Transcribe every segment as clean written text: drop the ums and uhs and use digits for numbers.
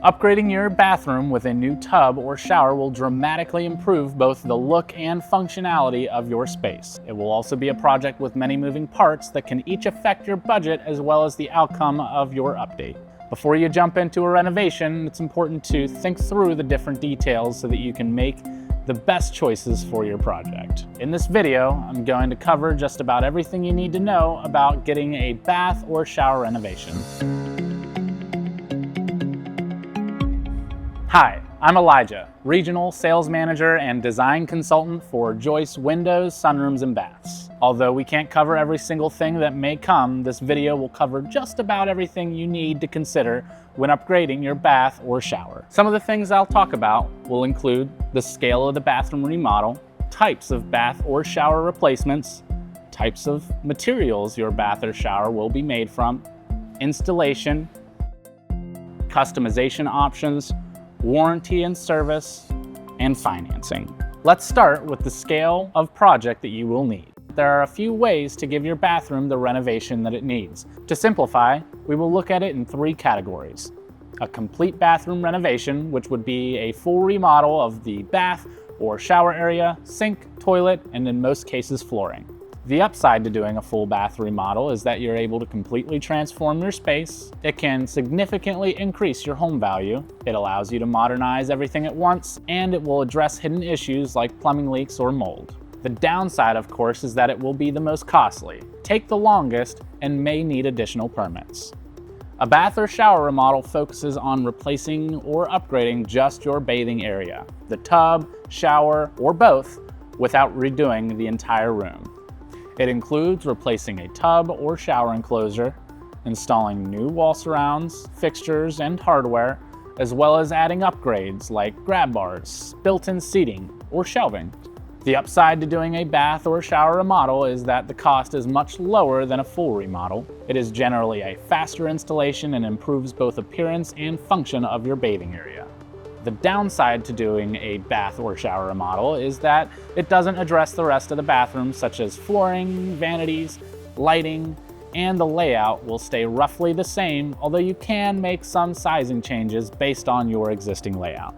Upgrading your bathroom with a new tub or shower will dramatically improve both the look and functionality of your space. It will also be a project with many moving parts that can each affect your budget as well as the outcome of your update. Before you jump into a renovation, it's important to think through the different details so that you can make the best choices for your project. In this video, I'm going to cover just about everything you need to know about getting a bath or shower renovation. Hi, I'm Elijah, Regional Sales Manager and Design Consultant for Joyce Windows, Sunrooms, and Baths. Although we can't cover every single thing that may come, this video will cover just about everything you need to consider when upgrading your bath or shower. Some of the things I'll talk about will include the scale of the bathroom remodel, types of bath or shower replacements, types of materials your bath or shower will be made from, installation, customization options, warranty and service, and financing. Let's start with the scale of project that you will need. There are a few ways to give your bathroom the renovation that it needs. To simplify, we will look at it in three categories. A complete bathroom renovation, which would be a full remodel of the bath or shower area, sink, toilet, and in most cases flooring. The upside to doing a full bath remodel is that you're able to completely transform your space. It can significantly increase your home value. It allows you to modernize everything at once, and it will address hidden issues like plumbing leaks or mold. The downside, of course, is that it will be the most costly, take the longest, and may need additional permits. A bath or shower remodel focuses on replacing or upgrading just your bathing area, the tub, shower, or both, without redoing the entire room. It includes replacing a tub or shower enclosure, installing new wall surrounds, fixtures, and hardware, as well as adding upgrades like grab bars, built-in seating, or shelving. The upside to doing a bath or shower remodel is that the cost is much lower than a full remodel. It is generally a faster installation and improves both appearance and function of your bathing area. The downside to doing a bath or shower remodel is that it doesn't address the rest of the bathroom, such as flooring, vanities, lighting, and the layout will stay roughly the same, although you can make some sizing changes based on your existing layout.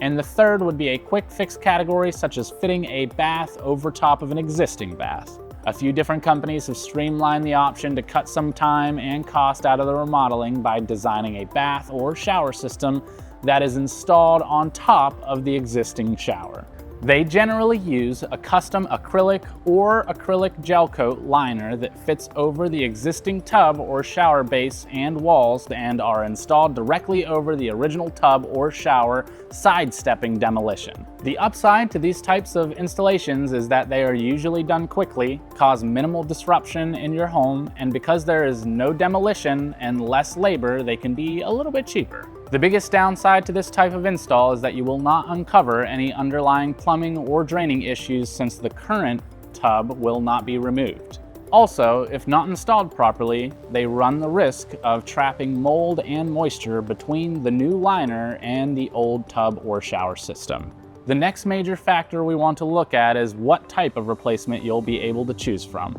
And the third would be a quick fix category, such as fitting a bath over top of an existing bath. A few different companies have streamlined the option to cut some time and cost out of the remodeling by designing a bath or shower system that is installed on top of the existing shower. They generally use a custom acrylic or acrylic gel coat liner that fits over the existing tub or shower base and walls and are installed directly over the original tub or shower, sidestepping demolition. The upside to these types of installations is that they are usually done quickly, cause minimal disruption in your home, and because there is no demolition and less labor, they can be a little bit cheaper. The biggest downside to this type of install is that you will not uncover any underlying plumbing or draining issues since the current tub will not be removed. Also, if not installed properly, they run the risk of trapping mold and moisture between the new liner and the old tub or shower system. The next major factor we want to look at is what type of replacement you'll be able to choose from.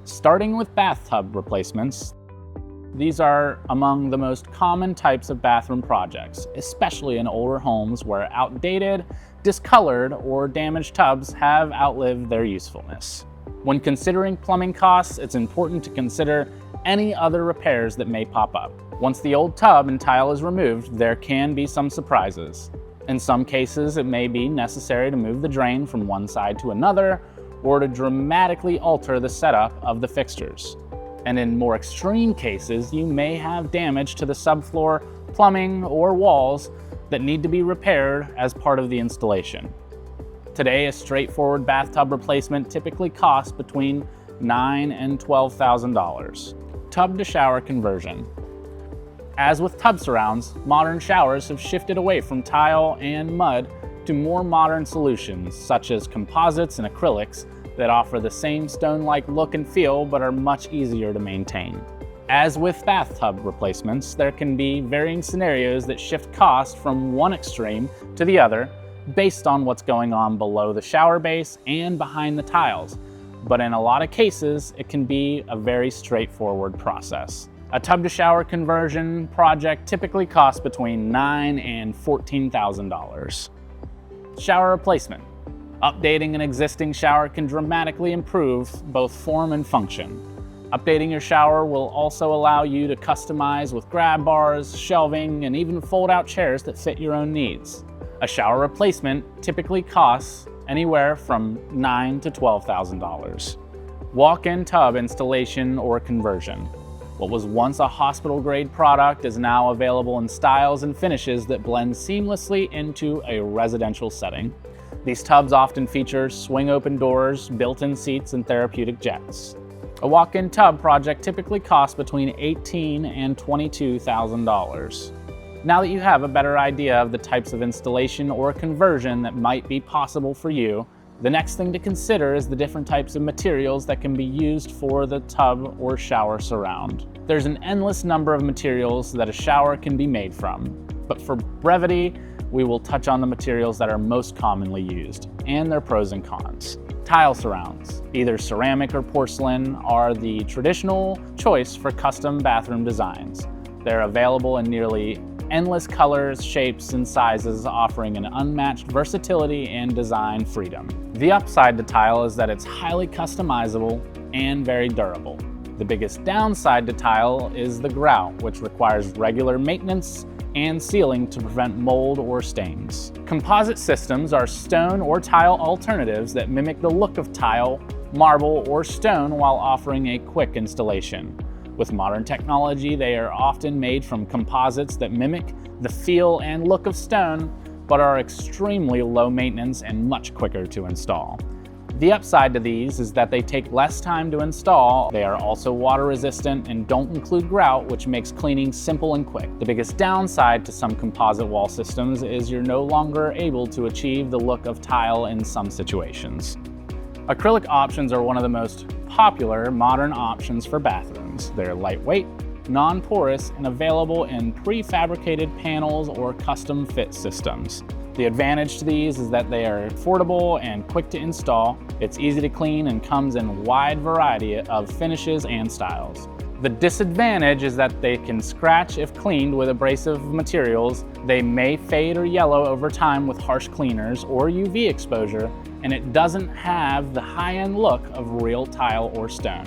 Starting with bathtub replacements, these are among the most common types of bathroom projects, especially in older homes where outdated, discolored, or damaged tubs have outlived their usefulness. When considering plumbing costs, it's important to consider any other repairs that may pop up. Once the old tub and tile is removed, there can be some surprises. In some cases, it may be necessary to move the drain from one side to another, or to dramatically alter the setup of the fixtures. And in more extreme cases, you may have damage to the subfloor, plumbing, or walls that need to be repaired as part of the installation. Today, a straightforward bathtub replacement typically costs between $9,000 and $12,000. Tub to shower conversion. As with tub surrounds, modern showers have shifted away from tile and mud to more modern solutions, such as composites and acrylics, that offer the same stone-like look and feel but are much easier to maintain. As with bathtub replacements, there can be varying scenarios that shift cost from one extreme to the other based on what's going on below the shower base and behind the tiles, but in a lot of cases, it can be a very straightforward process. A tub-to-shower conversion project typically costs between $9,000 and $14,000. Shower replacement. Updating an existing shower can dramatically improve both form and function. Updating your shower will also allow you to customize with grab bars, shelving, and even fold-out chairs that fit your own needs. A shower replacement typically costs anywhere from $9,000 to $12,000. Walk-in tub installation or conversion. What was once a hospital-grade product is now available in styles and finishes that blend seamlessly into a residential setting. These tubs often feature swing-open doors, built-in seats, and therapeutic jets. A walk-in tub project typically costs between $18,000 and $22,000. Now that you have a better idea of the types of installation or conversion that might be possible for you, the next thing to consider is the different types of materials that can be used for the tub or shower surround. There's an endless number of materials that a shower can be made from, but for brevity, we will touch on the materials that are most commonly used and their pros and cons. Tile surrounds, either ceramic or porcelain, are the traditional choice for custom bathroom designs. They're available in nearly endless colors, shapes, and sizes, offering an unmatched versatility and design freedom. The upside to tile is that it's highly customizable and very durable. The biggest downside to tile is the grout, which requires regular maintenance and sealing to prevent mold or stains. Composite systems are stone or tile alternatives that mimic the look of tile, marble, or stone while offering a quick installation. With modern technology, they are often made from composites that mimic the feel and look of stone, but are extremely low maintenance and much quicker to install. The upside to these is that they take less time to install. They are also water resistant and don't include grout, which makes cleaning simple and quick. The biggest downside to some composite wall systems is you're no longer able to achieve the look of tile in some situations. Acrylic options are one of the most popular modern options for bathrooms. They're lightweight, non-porous, and available in prefabricated panels or custom fit systems. The advantage to these is that they are affordable and quick to install. It's easy to clean and comes in a wide variety of finishes and styles. The disadvantage is that they can scratch if cleaned with abrasive materials. They may fade or yellow over time with harsh cleaners or UV exposure, and it doesn't have the high-end look of real tile or stone.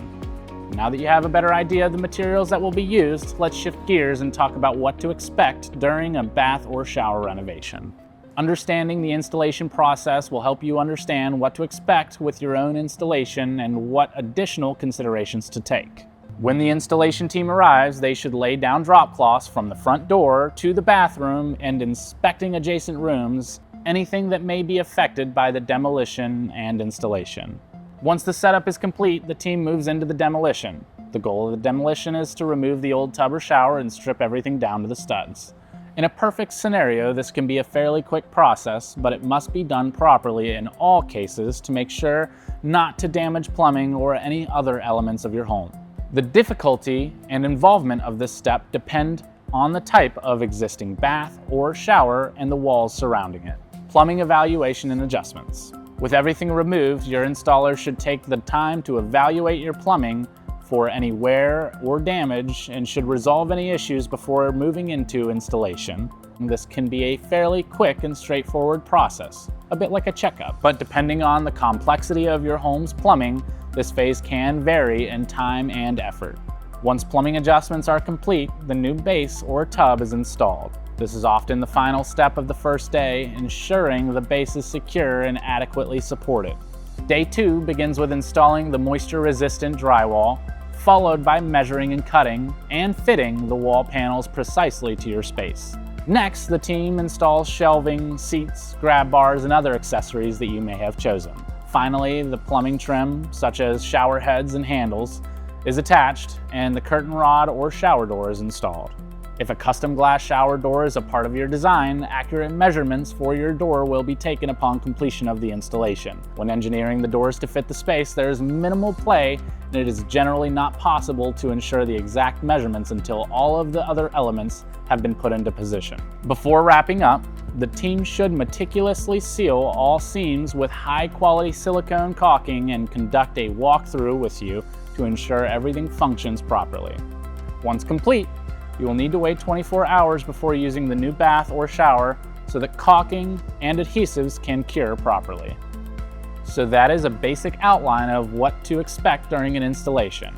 Now that you have a better idea of the materials that will be used, let's shift gears and talk about what to expect during a bath or shower renovation. Understanding the installation process will help you understand what to expect with your own installation and what additional considerations to take. When the installation team arrives, they should lay down drop cloths from the front door to the bathroom and inspecting adjacent rooms, anything that may be affected by the demolition and installation. Once the setup is complete, the team moves into the demolition. The goal of the demolition is to remove the old tub or shower and strip everything down to the studs. In a perfect scenario, this can be a fairly quick process, but it must be done properly in all cases to make sure not to damage plumbing or any other elements of your home. The difficulty and involvement of this step depend on the type of existing bath or shower and the walls surrounding it. Plumbing evaluation and adjustments. With everything removed, your installer should take the time to evaluate your plumbing for any wear or damage and should resolve any issues before moving into installation. This can be a fairly quick and straightforward process, a bit like a checkup, but depending on the complexity of your home's plumbing, this phase can vary in time and effort. Once plumbing adjustments are complete, the new base or tub is installed. This is often the final step of the first day, ensuring the base is secure and adequately supported. Day 2 begins with installing the moisture-resistant drywall, followed by measuring and cutting and fitting the wall panels precisely to your space. Next, the team installs shelving, seats, grab bars, and other accessories that you may have chosen. Finally, the plumbing trim, such as shower heads and handles, is attached and the curtain rod or shower door is installed. If a custom glass shower door is a part of your design, accurate measurements for your door will be taken upon completion of the installation. When engineering the doors to fit the space, there is minimal play, and it is generally not possible to ensure the exact measurements until all of the other elements have been put into position. Before wrapping up, the team should meticulously seal all seams with high-quality silicone caulking and conduct a walkthrough with you to ensure everything functions properly. Once complete, you will need to wait 24 hours before using the new bath or shower so that caulking and adhesives can cure properly. So that is a basic outline of what to expect during an installation.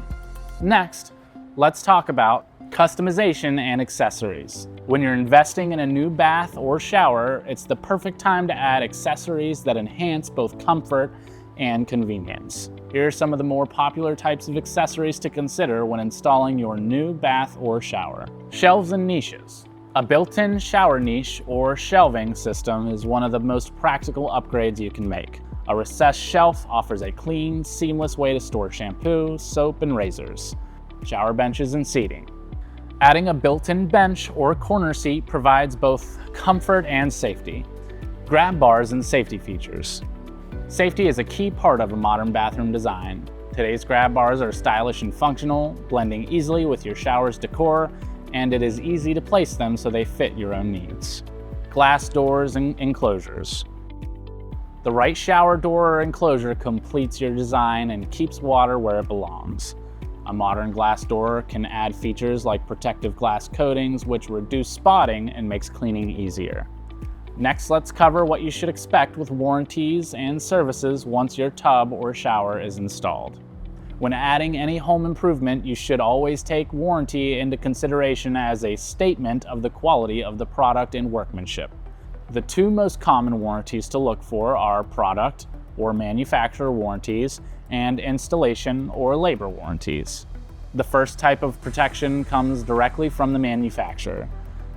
Next, let's talk about customization and accessories. When you're investing in a new bath or shower, it's the perfect time to add accessories that enhance both comfort and convenience. Here are some of the more popular types of accessories to consider when installing your new bath or shower. Shelves and niches. A built-in shower niche or shelving system is one of the most practical upgrades you can make. A recessed shelf offers a clean, seamless way to store shampoo, soap, and razors. Shower benches and seating. Adding a built-in bench or corner seat provides both comfort and safety. Grab bars and safety features. Safety is a key part of a modern bathroom design. Today's grab bars are stylish and functional, blending easily with your shower's decor, and it is easy to place them so they fit your own needs. Glass doors and enclosures. The right shower door or enclosure completes your design and keeps water where it belongs. A modern glass door can add features like protective glass coatings, which reduce spotting and makes cleaning easier. Next, let's cover what you should expect with warranties and services once your tub or shower is installed. When adding any home improvement, you should always take warranty into consideration as a statement of the quality of the product and workmanship. The two most common warranties to look for are product or manufacturer warranties and installation or labor warranties. The first type of protection comes directly from the manufacturer.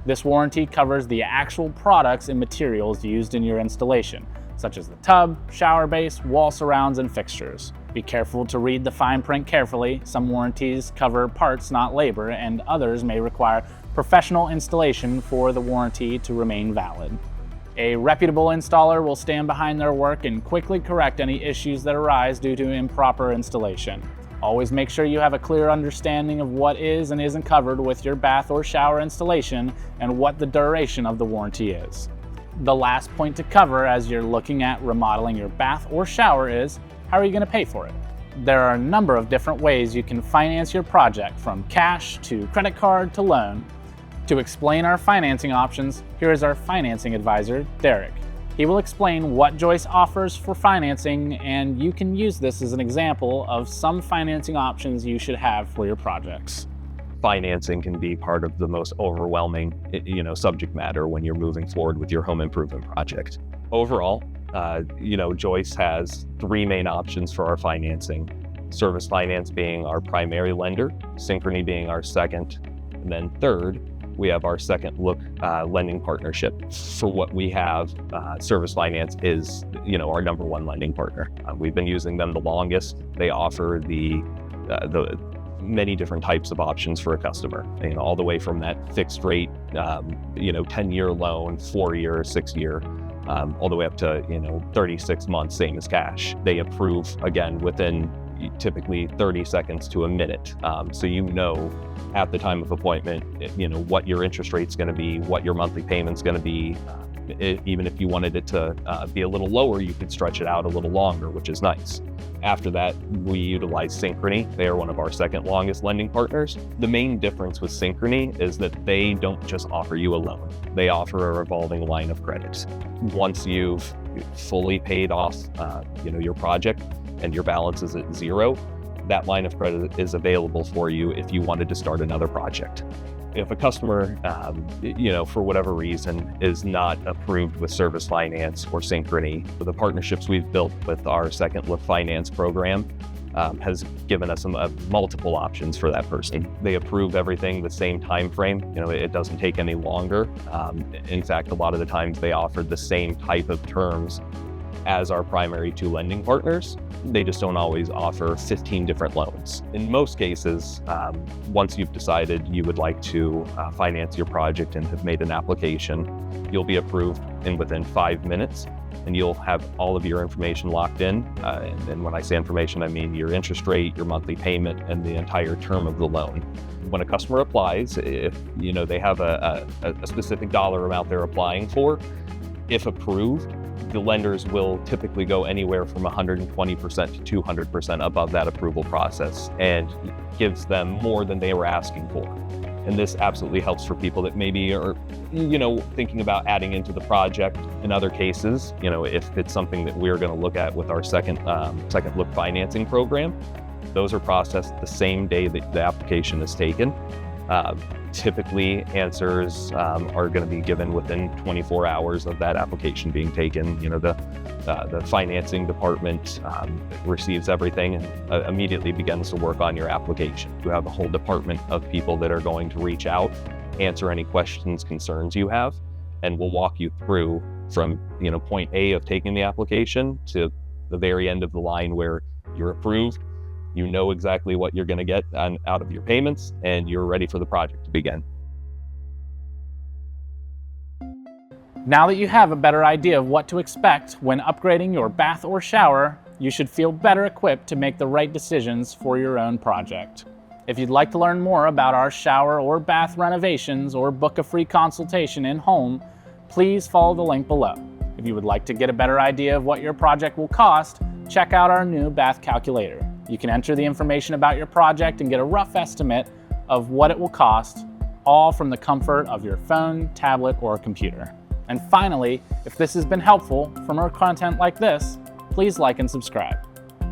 This warranty covers the actual products and materials used in your installation, such as the tub, shower base, wall surrounds, and fixtures. Be careful to read the fine print carefully. Some warranties cover parts, not labor, and others may require professional installation for the warranty to remain valid. A reputable installer will stand behind their work and quickly correct any issues that arise due to improper installation. Always make sure you have a clear understanding of what is and isn't covered with your bath or shower installation and what the duration of the warranty is. The last point to cover as you're looking at remodeling your bath or shower is, how are you going to pay for it? There are a number of different ways you can finance your project, from cash to credit card to loan. To explain our financing options, here is our financing advisor, Derek. He will explain what Joyce offers for financing, and you can use this as an example of some financing options you should have for your projects. Financing can be part of the most overwhelming, subject matter when you're moving forward with your home improvement project. Overall, Joyce has three main options for our financing. Service Finance being our primary lender, Synchrony being our second, and then third, we have our second look lending partnership. For what we have, Service Finance is, our number one lending partner. We've been using them the longest. They offer the many different types of options for a customer, all the way from that fixed rate, 10-year loan, 4-year, 6-year, all the way up to, 36 months, same as cash. They approve, again, within typically 30 seconds to a minute. So at the time of appointment, what your interest rate's going to be, what your monthly payment's going to be. Even if you wanted it to be a little lower, you could stretch it out a little longer, which is nice. After that, we utilize Synchrony. They are one of our second longest lending partners. The main difference with Synchrony is that they don't just offer you a loan. They offer a revolving line of credit. Once you've fully paid off your project and your balance is at zero, that line of credit is available for you if you wanted to start another project. If a customer, for whatever reason, is not approved with Service Finance or Synchrony, the partnerships we've built with our Second Look Finance program has given us multiple options for that person. They approve everything the same time frame. It doesn't take any longer. In fact, a lot of the times they offer the same type of terms as our primary two lending partners. They just don't always offer 15 different loans. In most cases, once you've decided you would like to finance your project and have made an application, you'll be approved within 5 minutes, and you'll have all of your information locked in. And when I say information, I mean your interest rate, your monthly payment, and the entire term of the loan. When a customer applies, if they have a specific dollar amount they're applying for, if approved, the lenders will typically go anywhere from 120% to 200% above that approval process, and gives them more than they were asking for. And this absolutely helps for people that maybe are, thinking about adding into the project. In other cases, if it's something that we're going to look at with our second look financing program, those are processed the same day that the application is taken. Typically, answers are going to be given within 24 hours of that application being taken. The financing department receives everything and immediately begins to work on your application. You have a whole department of people that are going to reach out, answer any questions, concerns you have, and we'll walk you through from point A of taking the application to the very end of the line where you're approved. You know exactly what you're going to get out of your payments, and you're ready for the project to begin. Now that you have a better idea of what to expect when upgrading your bath or shower, you should feel better equipped to make the right decisions for your own project. If you'd like to learn more about our shower or bath renovations or book a free consultation in-home, please follow the link below. If you would like to get a better idea of what your project will cost, check out our new bath calculator. You can enter the information about your project and get a rough estimate of what it will cost, all from the comfort of your phone, tablet, or computer. And finally, if this has been helpful for more content like this, please like and subscribe.